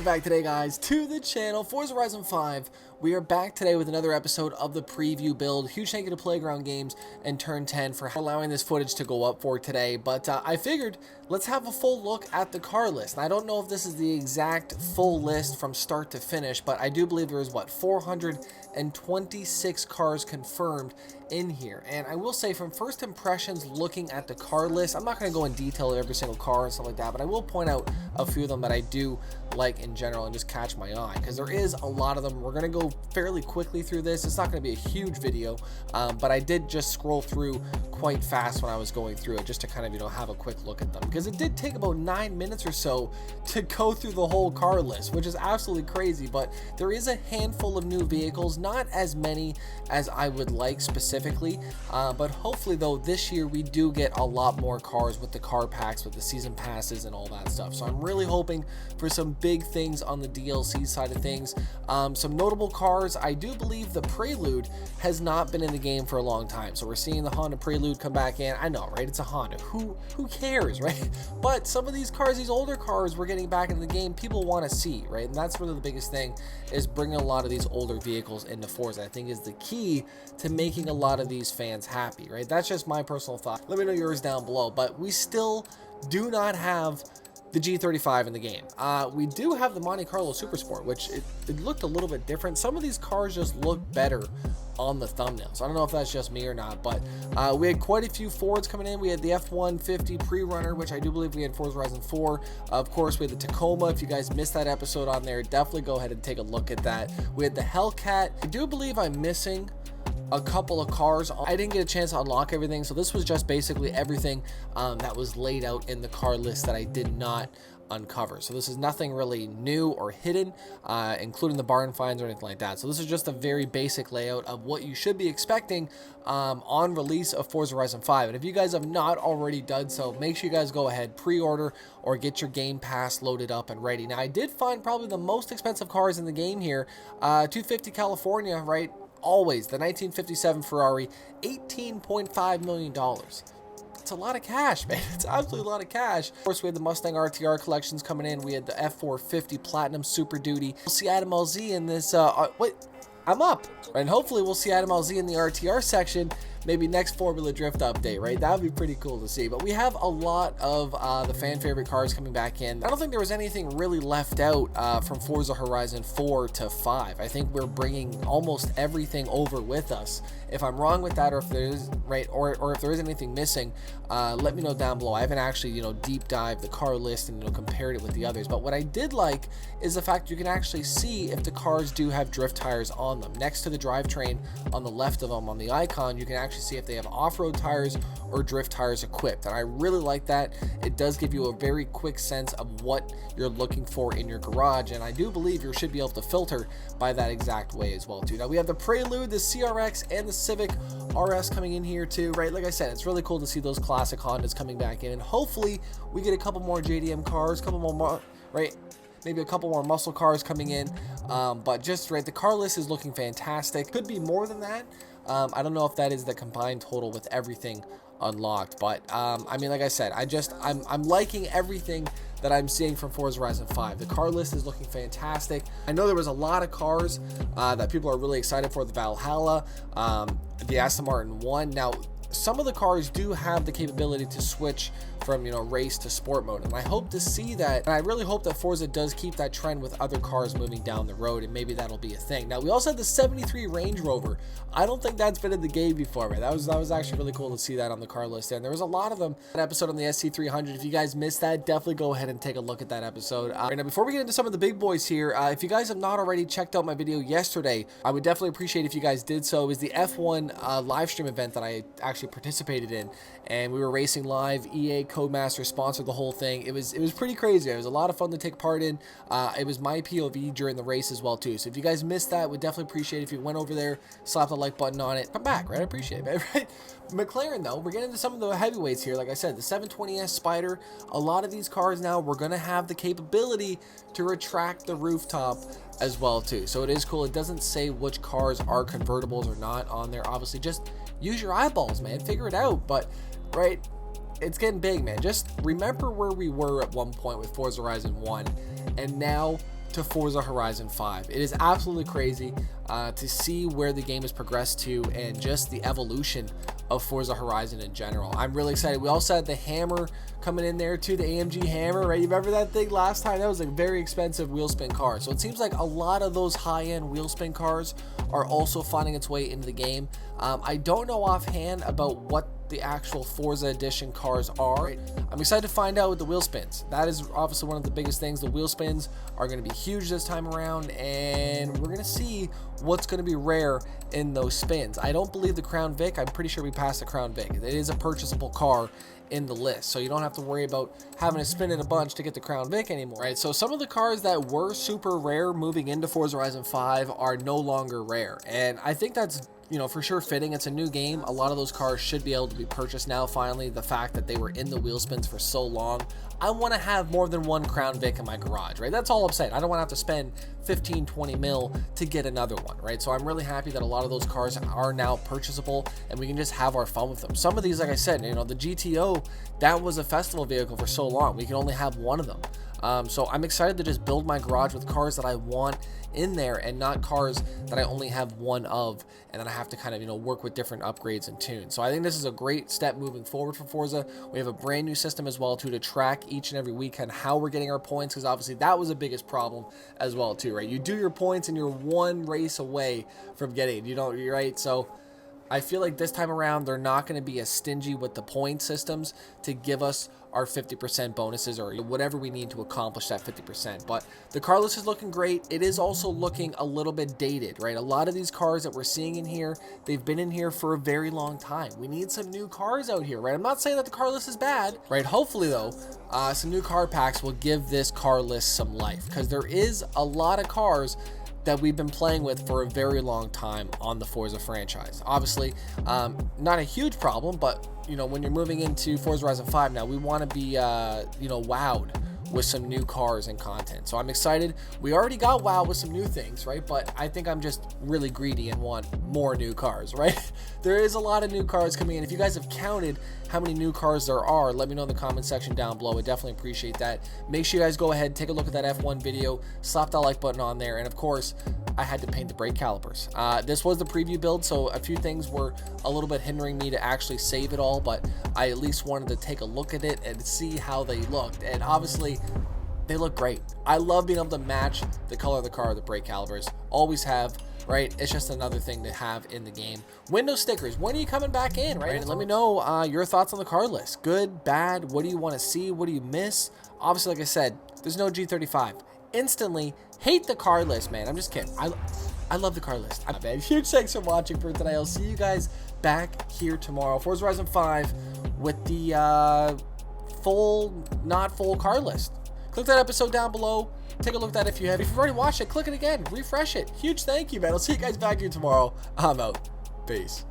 welcome back today, guys, to the channel. Forza Horizon 5. We are back today with another episode of the preview build. Huge thank you to Playground Games and Turn 10 for allowing this footage to go up for today. But I figured let's have a full look at the car list. And I don't know if this is the exact full list from start to finish, but I do believe there is, what, 426 cars confirmed in here. And I will say, from first impressions looking at the car list, I'm not going to go in detail at every single car and stuff like that, but I will point out a few of them that I do like in general and just catch my eye, because there is a lot of them. We're going to go fairly quickly through this. It's not going to be a huge video, but I did just scroll through quite fast when I was going through it, just to kind of, have a quick look at them, because it did take about 9 minutes or so to go through the whole car list, which is absolutely crazy. But there is a handful of new vehicles, not as many as I would like specifically, but hopefully though this year we do get a lot more cars with the car packs, with the season passes and all that stuff. So I'm really hoping for some big things on the DLC side of things. Some notable cars. I do believe the Prelude has not been in the game for a long time, so we're seeing the Honda Prelude come back in. I know, right? It's a Honda. Who cares, right? But some of these cars, these older cars, we're getting back into the game. People want to see, right? And that's really the biggest thing, is bringing a lot of these older vehicles into Forza. I think is the key to making a lot of these fans happy, right? That's just my personal thought. Let me know yours down below. But we still do not have the G35 in the game. We do have the Monte Carlo Super Sport, which it looked a little bit different. Some of these cars just look better on the thumbnails. I don't know if that's just me or not, but we had quite a few Fords coming in. We had the F-150 pre-runner, which I do believe we had Forza Horizon 4. Of course, we had the Tacoma. If you guys missed that episode on there, definitely go ahead and take a look at that. We had the Hellcat. I do believe I'm missing a couple of cars. I didn't get a chance to unlock everything, so this was just basically everything that was laid out in the car list that I did not uncover. So this is nothing really new or hidden, including the barn finds or anything like that. So this is just a very basic layout of what you should be expecting on release of Forza Horizon 5. And if you guys have not already done so, make sure you guys go ahead, pre-order, or get your Game Pass loaded up and ready. Now, I did find probably the most expensive cars in the game here. 250 California, right? Always the 1957 Ferrari, $18.5 million. It's a lot of cash, man. It's absolutely a lot of cash. Of course, we had the Mustang RTR collections coming in. We had the F450 Platinum Super Duty. We'll see Addon LZ in this. Wait, I'm up. And hopefully we'll see Addon LZ in the RTR section. Maybe next Formula Drift update, right? That would be pretty cool to see. But we have a lot of the fan favorite cars coming back in. I don't think there was anything really left out from Forza Horizon 4 to 5. I think we're bringing almost everything over with us. If I'm wrong with that, or if there is, right, or if there is anything missing, let me know down below. I haven't actually, deep dived the car list and compared it with the others. But what I did like is the fact you can actually see if the cars do have drift tires on them. Next to the drivetrain on the left of them on the icon, you can actually see if they have off-road tires or drift tires equipped, and I really like that. It does give you a very quick sense of what you're looking for in your garage, and I do believe you should be able to filter by that exact way as well too. Now we have the Prelude, the CRX, and the Civic RS coming in here too, right? Like I said, it's really cool to see those classic Hondas coming back in, and hopefully we get a couple more JDM cars, a couple more, right? Maybe a couple more muscle cars coming in, but just right, the car list is looking fantastic. Could be more than that. I don't know if that is the combined total with everything unlocked, but I mean, like I said, I'm liking everything that I'm seeing from Forza Horizon 5. The car list is looking fantastic. I know there was a lot of cars that people are really excited for. The Valhalla, the Aston Martin 1. Now, some of the cars do have the capability to switch from race to sport mode, and I hope to see that, and I really hope that Forza does keep that trend with other cars moving down the road, and maybe that'll be a thing. Now we also had the 73 Range Rover. I don't think that's been in the game before, man. That was actually really cool to see that on the car list, and there was a lot of them. That episode on the SC300, if you guys missed that, definitely go ahead and take a look at that episode. Right now, before we get into some of the big boys here, if you guys have not already checked out my video yesterday, I would definitely appreciate if you guys did so. It was the F1 live stream event that I actually participated in, and we were racing live. EA Codemaster sponsored the whole thing. It was pretty crazy. It was a lot of fun to take part in. It was my POV during the race as well too. So if you guys missed that, would definitely appreciate if you went over there, slap the like button on it, come back, right? I appreciate it, right? McLaren though, we're getting into some of the heavyweights here. Like I said, the 720S Spider. A lot of these cars now, we're gonna have the capability to retract the rooftop as well too. So it is cool. It doesn't say which cars are convertibles or not on there. Obviously, just use your eyeballs, man. Figure it out. But right, it's getting big, man. Just remember where we were at one point with Forza Horizon 1, and now to Forza Horizon 5. It is absolutely crazy to see where the game has progressed to and just the evolution of Forza Horizon in general. I'm really excited. We also had the Hammer coming in there too, the AMG Hammer, right? You remember that thing last time? That was a very expensive wheel spin car. So it seems like a lot of those high-end wheel spin cars are also finding its way into the game. I don't know offhand about what the actual Forza edition cars are. I'm excited to find out with the wheel spins. That is obviously one of the biggest things. The wheel spins are going to be huge this time around, and we're going to see what's going to be rare in those spins. I don't believe the Crown Vic. I'm pretty sure we passed the Crown Vic. It is a purchasable car in the list, so you don't have to worry about having to spin it a bunch to get the Crown Vic anymore, right? So some of the cars that were super rare moving into Forza Horizon 5 are no longer rare, and I think that's, you know, for sure fitting. It's a new game. A lot of those cars should be able to be purchased now. Finally, the fact that they were in the wheel spins for so long, I want to have more than one Crown Vic in my garage, right? That's all I'm saying. I don't want to have to spend 15, 20 mil to get another one, right? So I'm really happy that a lot of those cars are now purchasable and we can just have our fun with them. Some of these, like I said, you know, the GTO, that was a festival vehicle for so long. We can only have one of them. So I'm excited to just build my garage with cars that I want in there and not cars that I only have one of and then I have to kind of, you know, work with different upgrades and tunes. So I think this is a great step moving forward for Forza. We have a brand new system as well too to track each and every weekend how we're getting our points, because obviously that was the biggest problem as well too, right? You do your points and you're one race away from getting, you know, right? So I feel like this time around, they're not going to be as stingy with the point systems to give us our 50% bonuses or whatever we need to accomplish that 50%. But the car list is looking great. It is also looking a little bit dated, right? A lot of these cars that we're seeing in here, they've been in here for a very long time. We need some new cars out here, right? I'm not saying that the car list is bad, right? Hopefully though, some new car packs will give this car list some life, because there is a lot of cars that we've been playing with for a very long time on the Forza franchise. Obviously, not a huge problem, but you know, when you're moving into Forza Horizon 5 now, we want to be, you know, wowed with some new cars and content. So I'm excited. We already got wowed with some new things, right? But I think I'm just really greedy and want more new cars, right? There is a lot of new cars coming in. If you guys have counted how many new cars there are, let me know in the comment section down below. I definitely appreciate that. Make sure you guys go ahead, take a look at that F1 video, slap that like button on there, and of course, I had to paint the brake calipers. This was the preview build, so a few things were a little bit hindering me to actually save it all, but I at least wanted to take a look at it and see how they looked, and obviously, they look great. I love being able to match the color of the car with the brake calipers. Always have, right? It's just another thing to have in the game. Window stickers, when are you coming back in, right? And let me know your thoughts on the car list. Good, bad, what do you want to see? What do you miss? Obviously, like I said, there's no G35. Instantly hate the car list, man. I'm just kidding. I love the car list. Man, huge thanks for watching for today. I'll see you guys back here tomorrow. Forza Horizon 5 with the not full car list. Click that episode down below. Take a look at that if you have. If you've already watched it, click it again. Refresh it. Huge thank you, man. I'll see you guys back here tomorrow. I'm out. Peace.